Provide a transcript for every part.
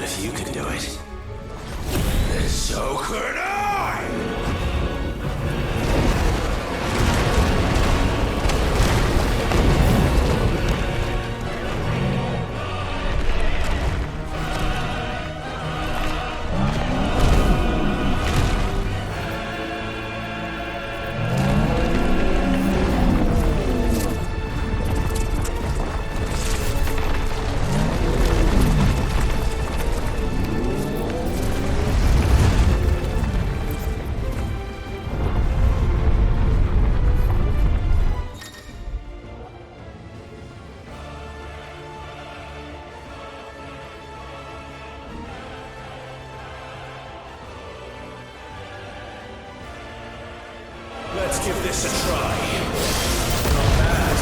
if you can do it, then so could I! Let's give this a try. Not bad.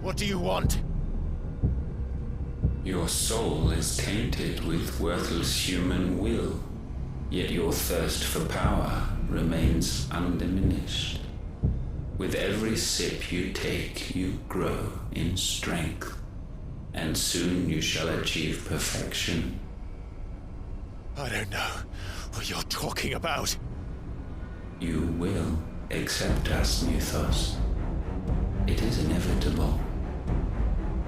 What do you want? Your soul is tainted with worthless human will, yet your thirst for power remains undiminished. With every sip you take, you grow in strength, and soon you shall achieve perfection. I don't know what you're talking about. You will accept us, Mythos. It is inevitable.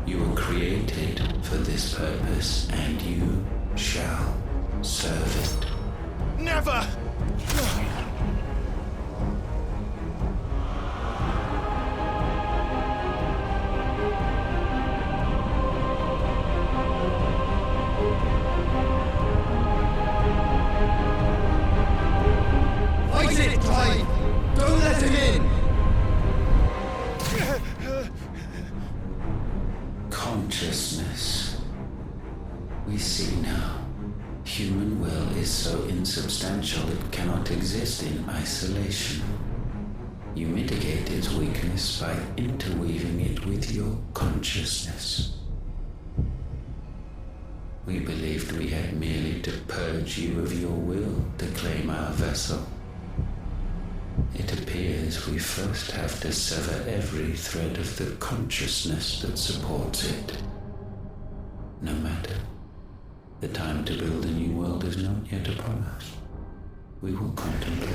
You were created for this purpose, and you shall serve it. Never! Fight it, Clive! Don't let him in! Consciousness. We see now. Human will is so insubstantial it cannot exist in isolation. You mitigate its weakness by interweaving it with your consciousness. We believed we had merely to purge you of your will to claim our vessel. It appears we first have to sever every thread of the consciousness that supports it. No matter. The time to build a new world is not yet upon us. We will contemplate.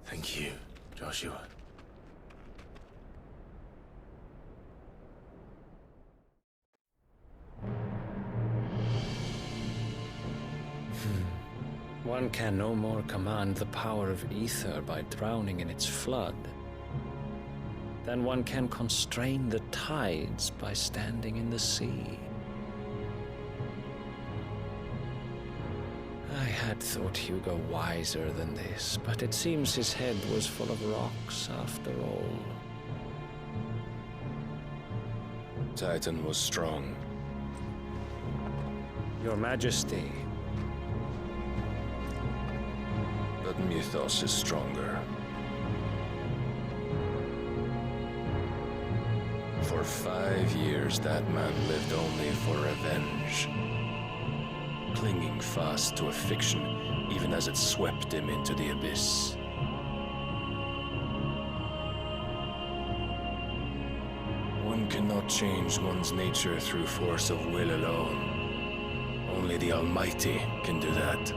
Thank you, Joshua. One can no more command the power of ether by drowning in its flood than one can constrain the tides by standing in the sea. I had thought Hugo wiser than this, but it seems his head was full of rocks after all. Titan was strong. Your Majesty. But Mythos is stronger. For 5 years, that man lived only for revenge. Clinging fast to a fiction, even as it swept him into the abyss. One cannot change one's nature through force of will alone. Only the Almighty can do that.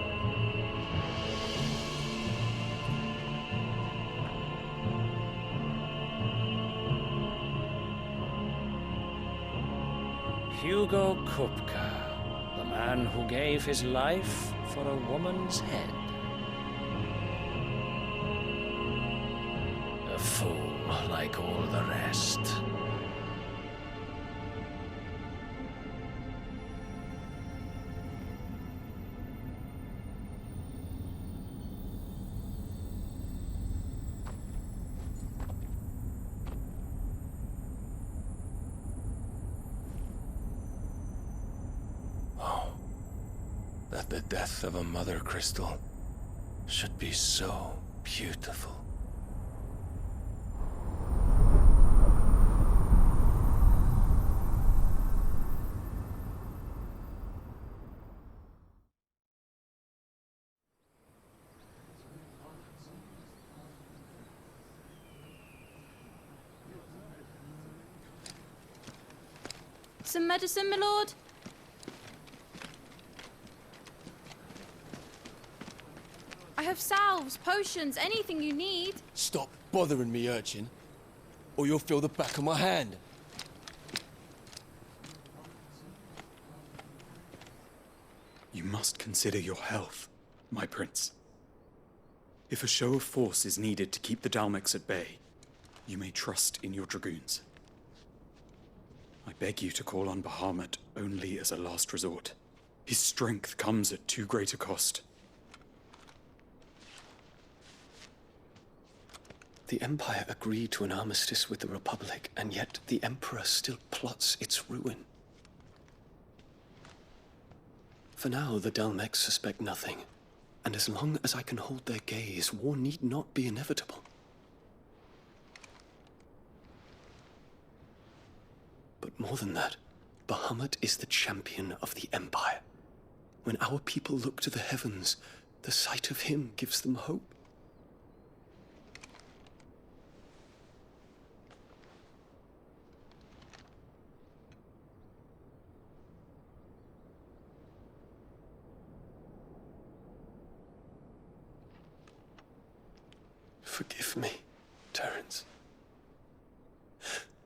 Hugo Kupka, the man who gave his life for a woman's head. A fool like all the rest. That the death of a mother crystal should be so beautiful. Some medicine, my lord? I have salves, potions, anything you need. Stop bothering me, urchin, or you'll feel the back of my hand. You must consider your health, my prince. If a show of force is needed to keep the Dalmex at bay, you may trust in your dragoons. I beg you to call on Bahamut only as a last resort. His strength comes at too great a cost. The Empire agreed to an armistice with the Republic, and yet the Emperor still plots its ruin. For now, the Dalmex suspect nothing, and as long as I can hold their gaze, war need not be inevitable. But more than that, Bahamut is the champion of the Empire. When our people look to the heavens, the sight of him gives them hope. Forgive me, Terence.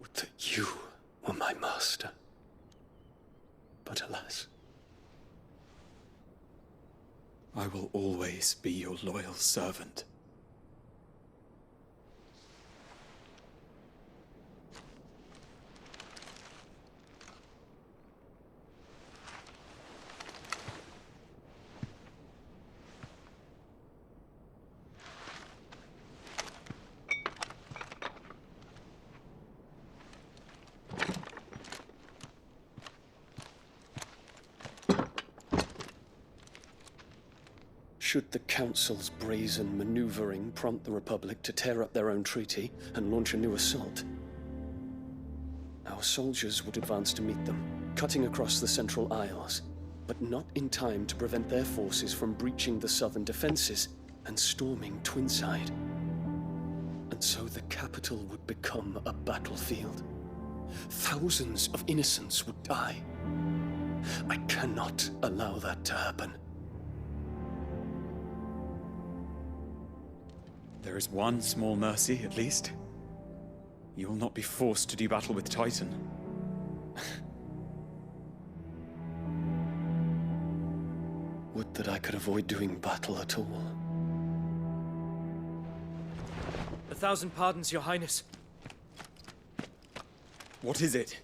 Would that you were my master. But alas. I will always be your loyal servant. Should the Council's brazen maneuvering prompt the Republic to tear up their own treaty and launch a new assault, our soldiers would advance to meet them, cutting across the Central Isles, but not in time to prevent their forces from breaching the southern defenses and storming Twinside. And so the capital would become a battlefield. Thousands of innocents would die. I cannot allow that to happen. There is one small mercy, at least. You will not be forced to do battle with Titan. Would that I could avoid doing battle at all. 1,000 pardons, Your Highness. What is it?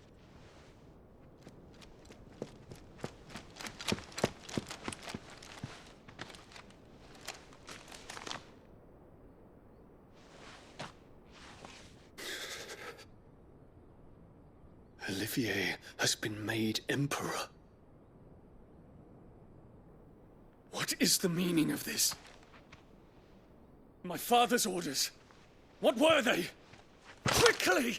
Olivier has been made Emperor. What is the meaning of this? My father's orders. What were they? Quickly!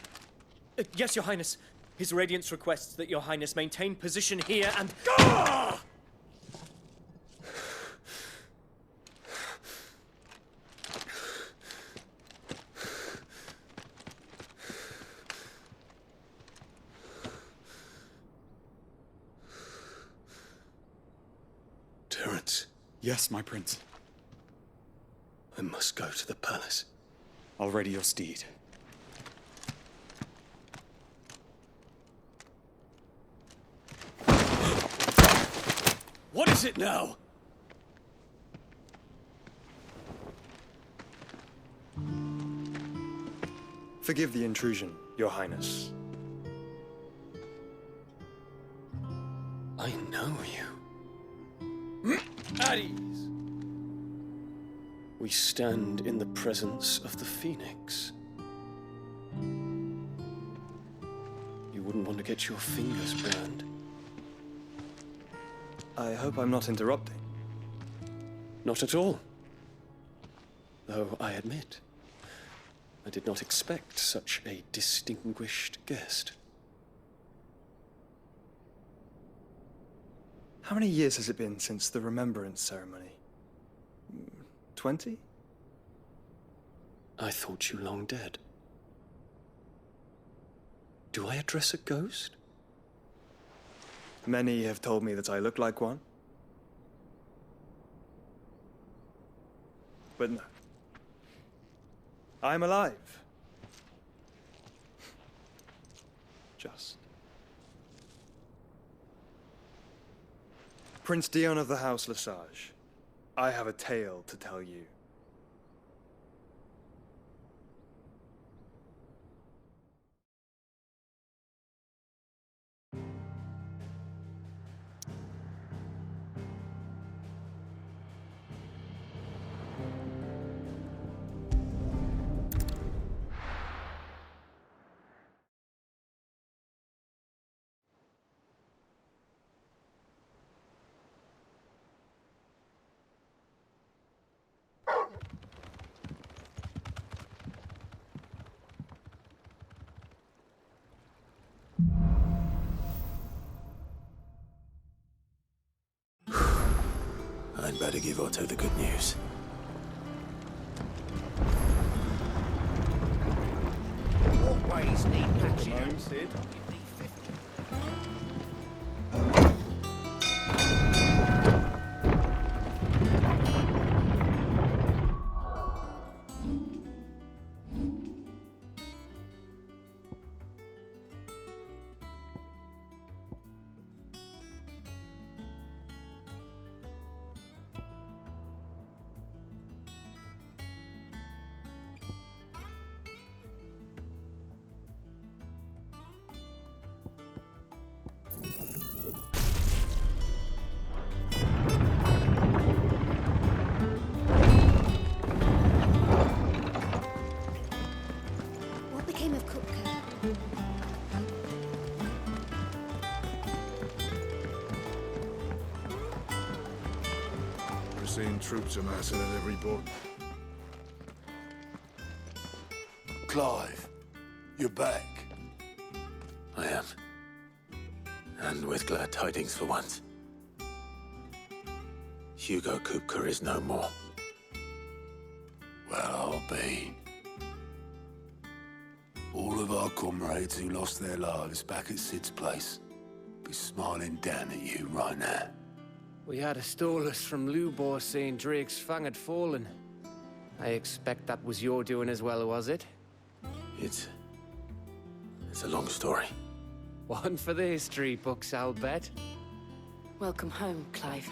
Yes, Your Highness. His Radiance requests that Your Highness maintain position here and... Ah! Terence, Yes, my prince. I must go to the palace. I'll ready your steed. What is it now? Forgive the intrusion, Your Highness. I know you. At ease. We stand in the presence of the Phoenix. You wouldn't want to get your fingers burned. I hope I'm not interrupting. Not at all. Though I admit, I did not expect such a distinguished guest. How many years has it been since the Remembrance ceremony? 20? I thought you long dead. Do I address a ghost? Many have told me that I look like one. But no. I'm alive. Just. Prince Dion of the House Lesage, I have a tale to tell you. better give Otto the good news. Walkways need patching up. What became of Kupka? We're seeing troops amassing at every port. Clive, you're back. I am. And with glad tidings for once. Hugo Kupka is no more. Well, I'll be. All of our comrades who lost their lives back at Sid's place be smiling down at you right now. We had a stolus from Lubor saying Drake's fang had fallen. I expect that was your doing as well, was it? It's a long story. One for the history books, I'll bet. Welcome home, Clive.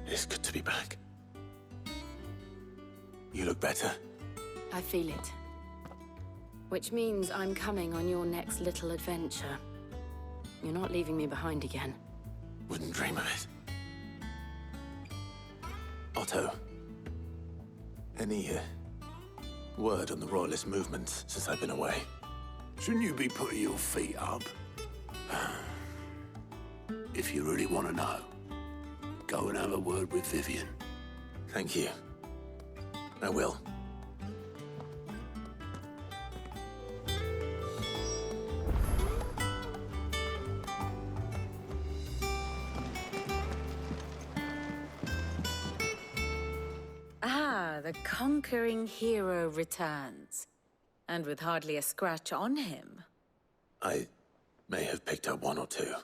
It's good to be back. You look better. I feel it. Which means I'm coming on your next little adventure. You're not leaving me behind again. Wouldn't dream of it. Otto, any word on the Royalist movement since I've been away? Shouldn't you be putting your feet up? If you really want to know, go and have a word with Vivian. Thank you. I will. The conquering hero returns. And with hardly a scratch on him. I may have picked up one or two.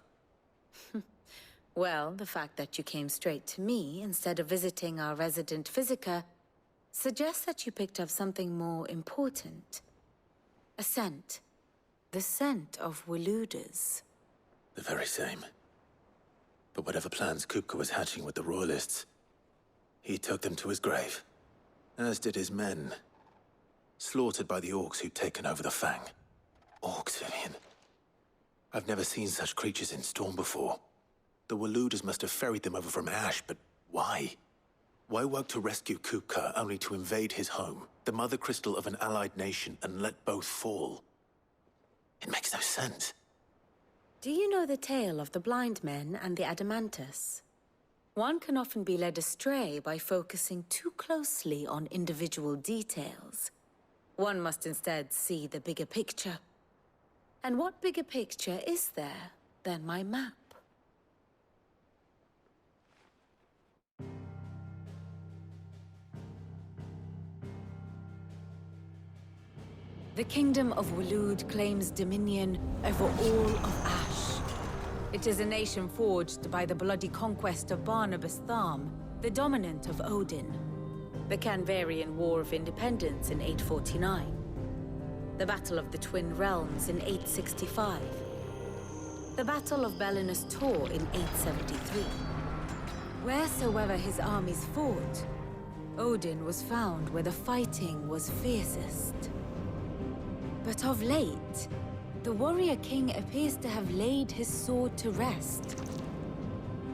Well, the fact that you came straight to me instead of visiting our resident physiker suggests that you picked up something more important. A scent. The scent of Waludas. The very same. But whatever plans Kupka was hatching with the Royalists, he took them to his grave. As did his men. Slaughtered by the orcs who'd taken over the Fang. Orcs, Vivian. I've never seen such creatures in Storm before. The Waludas must have ferried them over from Ash, but why? Why work to rescue Kupka only to invade his home, the mother crystal of an allied nation, and let both fall? It makes no sense. Do you know the tale of the blind men and the Adamantus? One can often be led astray by focusing too closely on individual details. One must instead see the bigger picture. And what bigger picture is there than my map? The Kingdom of Waloed claims dominion over all of Ash. It is a nation forged by the bloody conquest of Barnabas Tharm, the dominant of Odin. The Canvarian War of Independence in 849. The Battle of the Twin Realms in 865. The Battle of Belinus Tor in 873. Wheresoever his armies fought, Odin was found where the fighting was fiercest. But of late, the warrior king appears to have laid his sword to rest.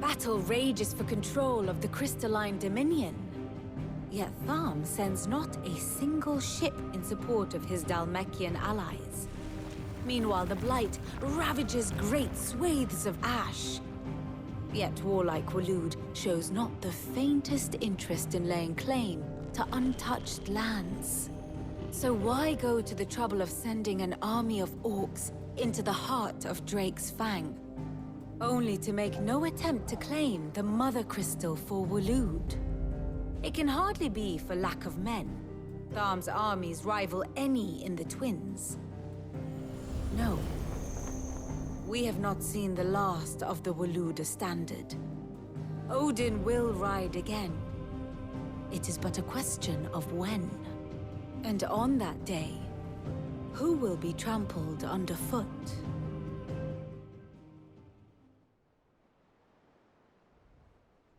Battle rages for control of the crystalline dominion. Yet Tharm sends not a single ship in support of his Dhalmekian allies. Meanwhile, the Blight ravages great swathes of Ash. Yet warlike Waloed shows not the faintest interest in laying claim to untouched lands. So why go to the trouble of sending an army of orcs into the heart of Drake's Fang? only to make no attempt to claim the Mother Crystal for Waloed. It can hardly be for lack of men. Tharm's armies rival any in the Twins. No. We have not seen the last of the Waloed standard. Odin will ride again. It is but a question of when. And on that day, who will be trampled underfoot?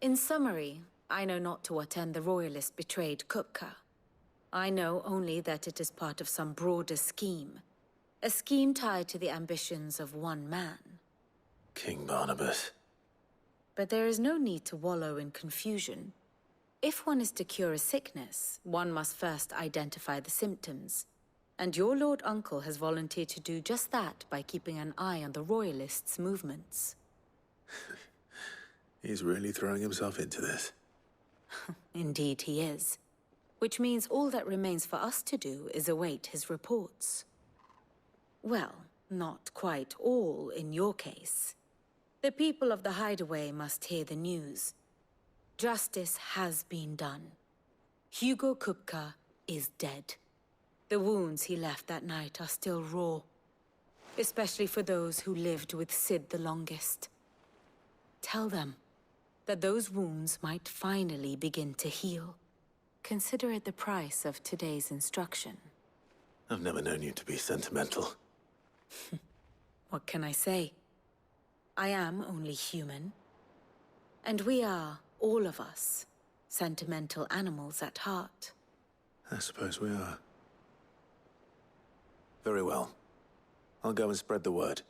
In summary, I know not to what end the Royalists betrayed Kupka. I know only that it is part of some broader scheme. A scheme tied to the ambitions of one man. King Barnabas. But there is no need to wallow in confusion. If one is to cure a sickness, one must first identify the symptoms. And your Lord Uncle has volunteered to do just that by keeping an eye on the Royalists' movements. He's really throwing himself into this. Indeed he is. Which means all that remains for us to do is await his reports. Well, not quite all in your case. The people of the Hideaway must hear the news. Justice has been done. Hugo Kupka is dead. The wounds he left that night are still raw. Especially for those who lived with Sid the longest. Tell them that those wounds might finally begin to heal. Consider it the price of today's instruction. I've never known you to be sentimental. What can I say? I am only human. And we are, all of us, sentimental animals at heart. I suppose we are. Very well. I'll go and spread the word.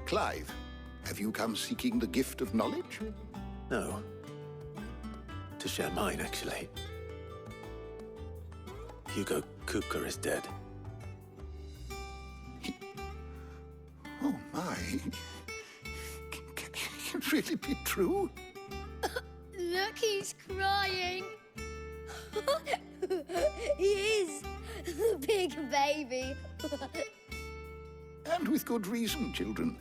Clive, have you come seeking the gift of knowledge? No. To share mine, actually. Hugo Kupka is dead. Oh my. Can it really be true? Look, he's crying. He is. The big baby. And with good reason, children.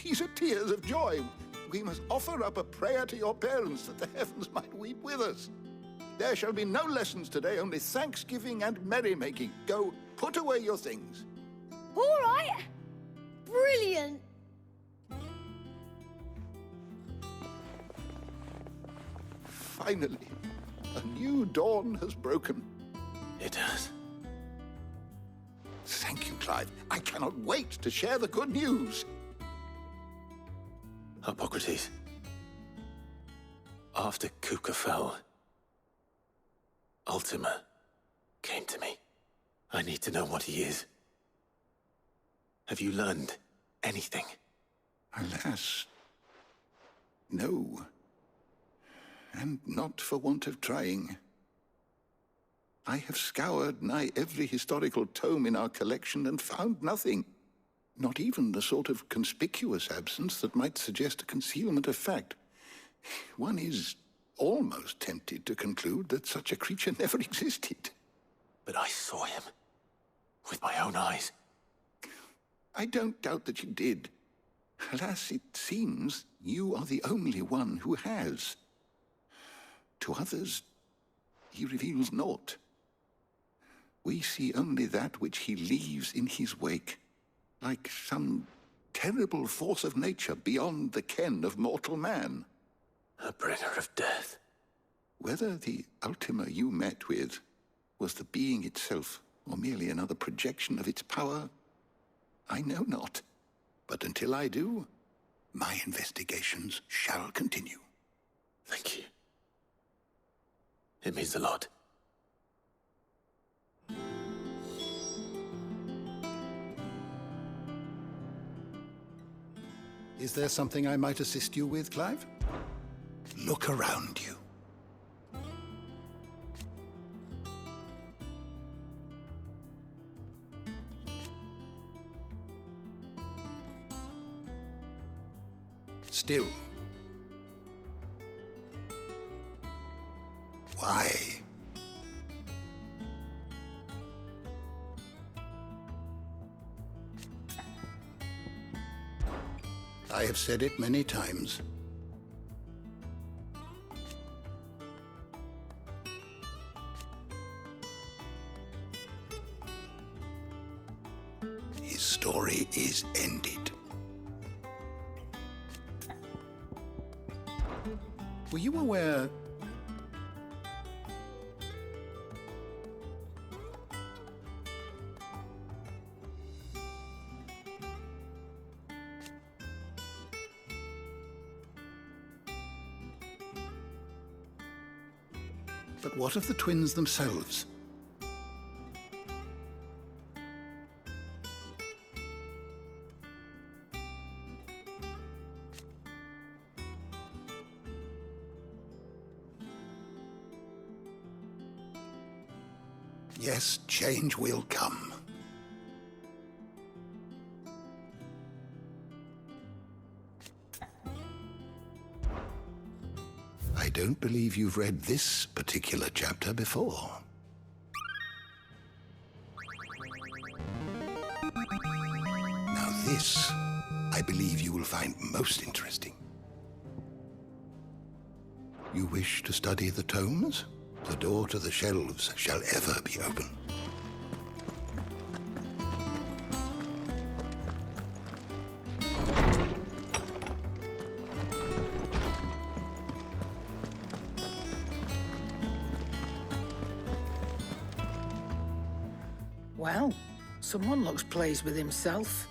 These are tears of joy. We must offer up a prayer to your parents that the heavens might weep with us. There shall be no lessons today, only thanksgiving and merrymaking. Go, put away your things. All right. Brilliant. Finally, a new dawn has broken. It has. Thank you, Clive. I cannot wait to share the good news. Hippocrates. After Kupka fell, Ultima came to me. I need to know what he is. Have you learned anything? Alas, no. And not for want of trying. I have scoured nigh every historical tome in our collection and found nothing. Not even the sort of conspicuous absence that might suggest a concealment of fact. One is almost tempted to conclude that such a creature never existed. But I saw him. With my own eyes. I don't doubt that you did. Alas, it seems you are the only one who has. To others, he reveals naught. We see only that which he leaves in his wake, like some terrible force of nature beyond the ken of mortal man. A bringer of death. Whether the Ultima you met with Was the being itself, or merely another projection of its power? I know not. But until I do, my investigations shall continue. Thank you. It means a lot. Is there something I might assist you with, Clive? Look around you. Still. Why? I have said it many times. His story is ended. Were you aware... But what of the twins themselves? Yes, change will come. I don't believe you've read this particular chapter before. Now this, I believe you will find most interesting. You wish to study the tomes? The door to the shelves shall ever be open. Well, someone looks pleased with himself.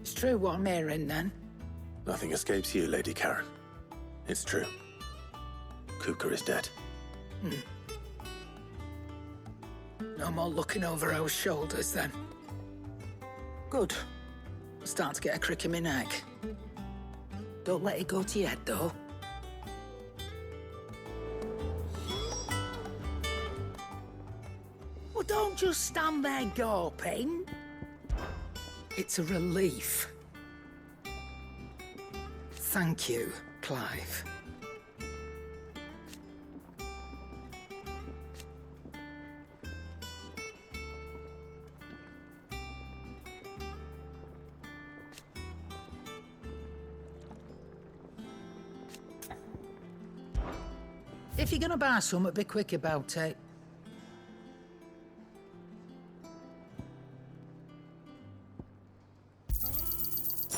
It's true what I'm hearing, then. Nothing escapes you, Lady Karen. It's true. Kupka is dead. No more looking over our shoulders, then. Good. I'm starting to get a crick in my neck. Don't let it go to your head, though. Well, don't just stand there gawping. It's a relief. Thank you, Clive. If you're gonna buy something, be quick about it.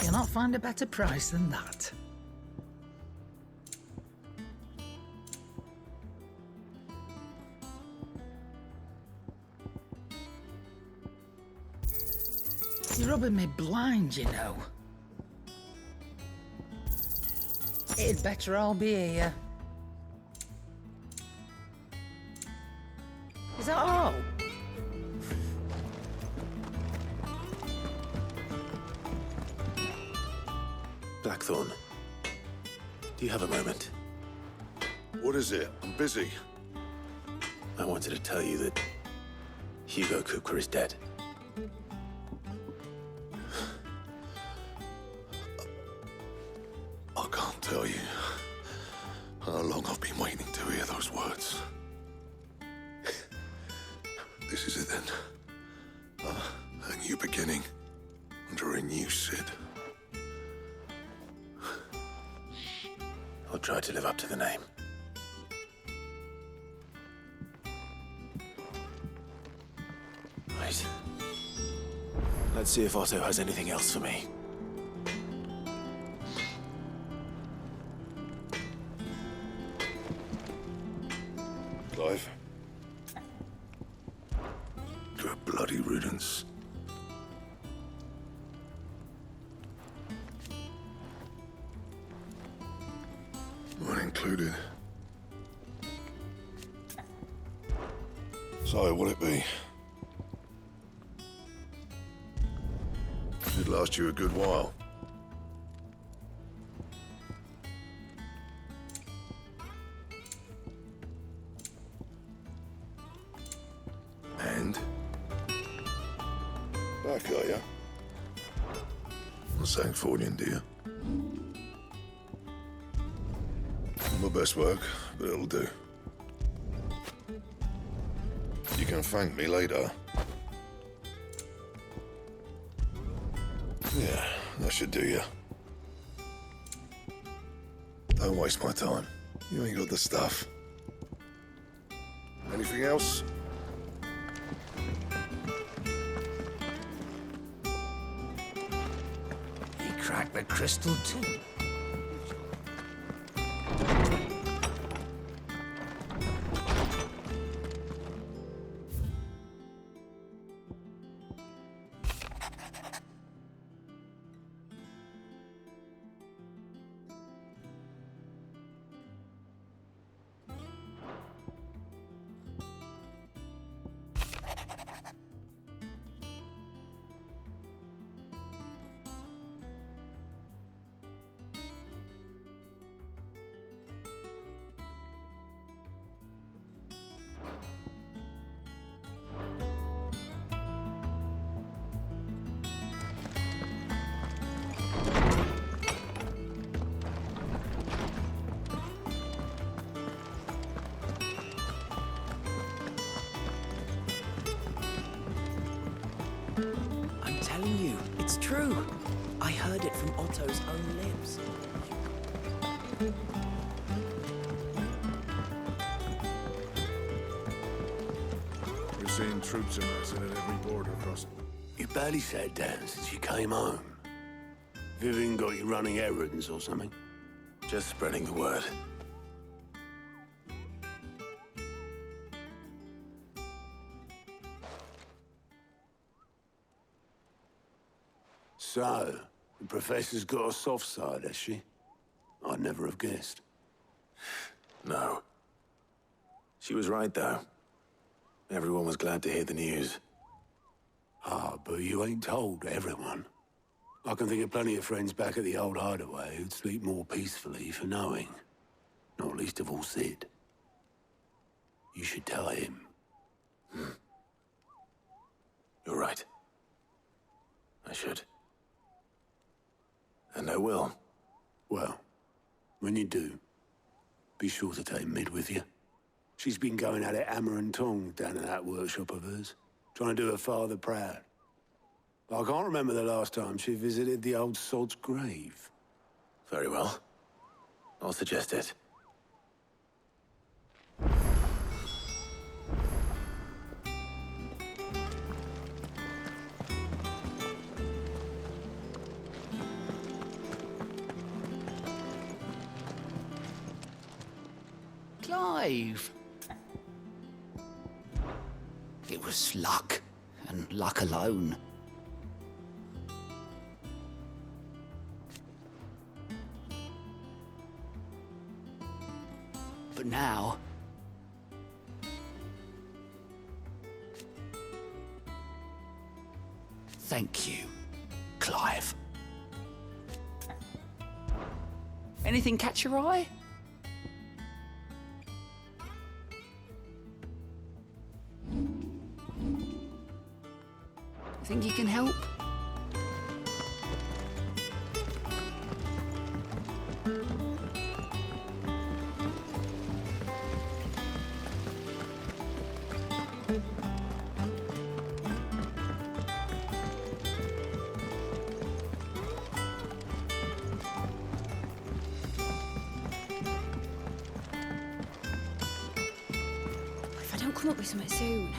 You'll not find a better price than that. You're rubbing me blind, you know. It'd better all be here. Is that all? Blackthorn, do you have a moment? What is it? I'm busy. I wanted to tell you that Hugo Kupka is dead. I can't tell you how long I've been waiting to hear those words. This is it then. A new beginning under a new Sid. I'll try to live up to the name. Right. Let's see if Otto has anything else for me. Clive, included. So, what'll it be? Should last you a good while. And? Back, are ya? Not saying Fordian, do you? My best work, but it'll do. You can thank me later. Yeah, that should do you. Don't waste my time. You ain't got the stuff. Anything else? He cracked the crystal too. I'm telling you, it's true. I heard it from Otto's own lips. We're seeing troops amassing at every border crossing. You barely sat down since you came home. Vivian got you running errands or something? Just spreading the word. So, the Professor's got a soft side, has she? I'd never have guessed. No. She was right, though. Everyone was glad to hear the news. Ah, but you ain't told everyone. I can think of plenty of friends back at the old hideaway who'd sleep more peacefully for knowing. Not least of all Sid. You should tell him. You're right. I should. And I will. Well, when you do, be sure to take Mid with you. She's been going at it hammer and tongs down in that workshop of hers, trying to do her father proud. I can't remember the last time she visited the old sod's grave. Very well. I'll suggest it. Clive! It was luck, and luck alone. But now... Thank you, Clive. Anything catch your eye? Think you can help? If I don't come up with something soon.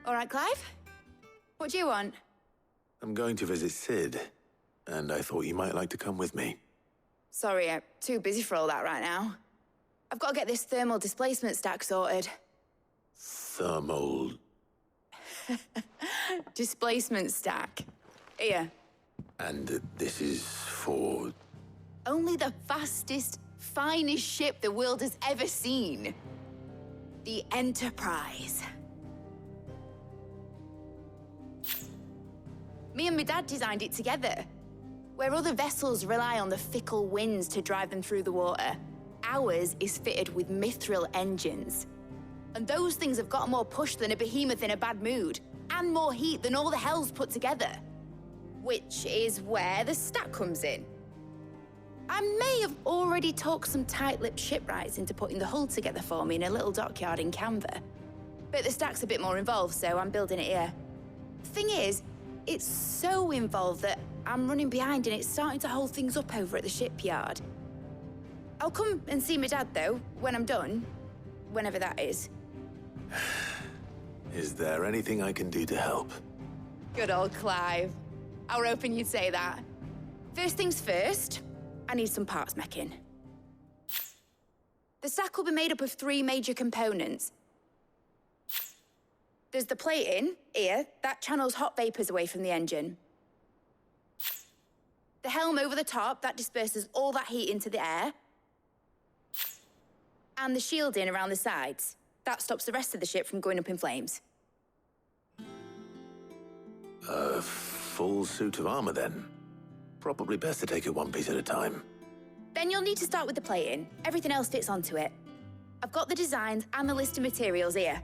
All right, Clive? What do you want? I'm going to visit Sid, and I thought you might like to come with me. Sorry, I'm too busy for all that right now. I've got to get this thermal displacement stack sorted. Thermal... Displacement stack. Here. And this is for... Only the fastest finest ship the world has ever seen. The Enterprise. Me and my dad designed it together. Where other vessels rely on the fickle winds to drive them through the water, ours is fitted with mithril engines. And those things have got more push than a behemoth in a bad mood, and more heat than all the hells put together. Which is where the stack comes in. I may have already talked some tight-lipped shipwrights into putting the hull together for me in a little dockyard in Canva. But the stack's a bit more involved, so I'm building it here. Thing is, it's so involved that I'm running behind and it's starting to hold things up over at the shipyard. I'll come and see my dad, though, when I'm done. Whenever that is. Is there anything I can do to help? Good old Clive. I were hoping you'd say that. First things first, I need some parts meching. The stack will be made up of 3 major components. There's the plating, here, that channels hot vapors away from the engine. The helm over the top, that disperses all that heat into the air. And the shielding around the sides. That stops the rest of the ship from going up in flames. A full suit of armor, then? Probably best to take it one piece at a time. Then you'll need to start with the plating. Everything else fits onto it. I've got the designs and the list of materials here.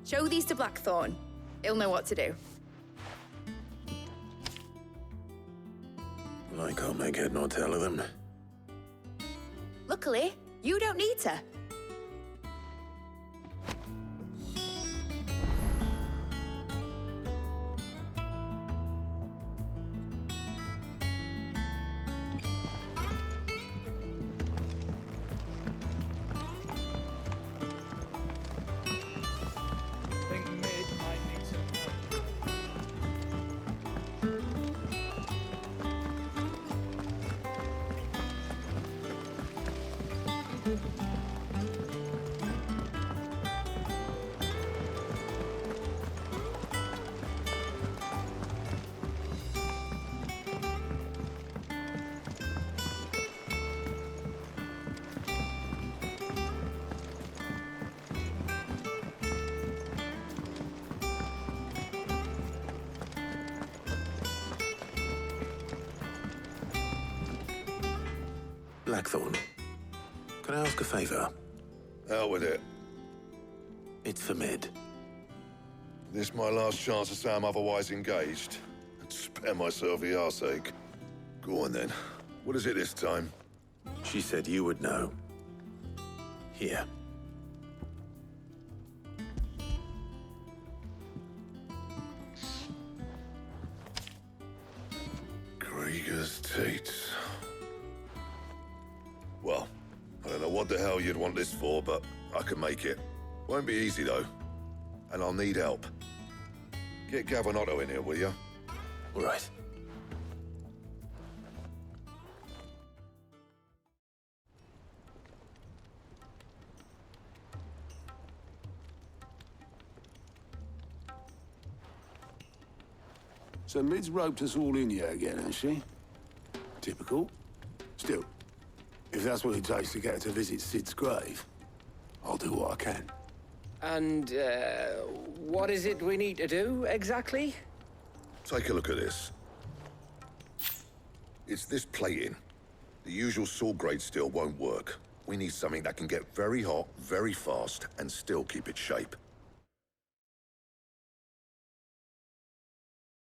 Show these to Blackthorn. He'll know what to do. I can't make head nor tail of them. Luckily, you don't need to. Blackthorn, can I ask a favor? Out with it. It's for Mid. This my last chance to say I'm otherwise engaged. Spare myself the arseache. Go on then. What is it this time? She said you would know. Here. Krieger's teats. Well, I don't know what the hell you'd want this for, but I can make it. Won't be easy, though. And I'll need help. Get Gavin-Otto in here, will you? All right. So Mid's roped us all in here again, has she? Typical. Still, if that's what it takes to get her to visit Sid's grave, I'll do what I can. And, what is it we need to do, exactly? Take a look at this. It's this plating. The usual sword-grade steel won't work. We need something that can get very hot, very fast, and still keep its shape.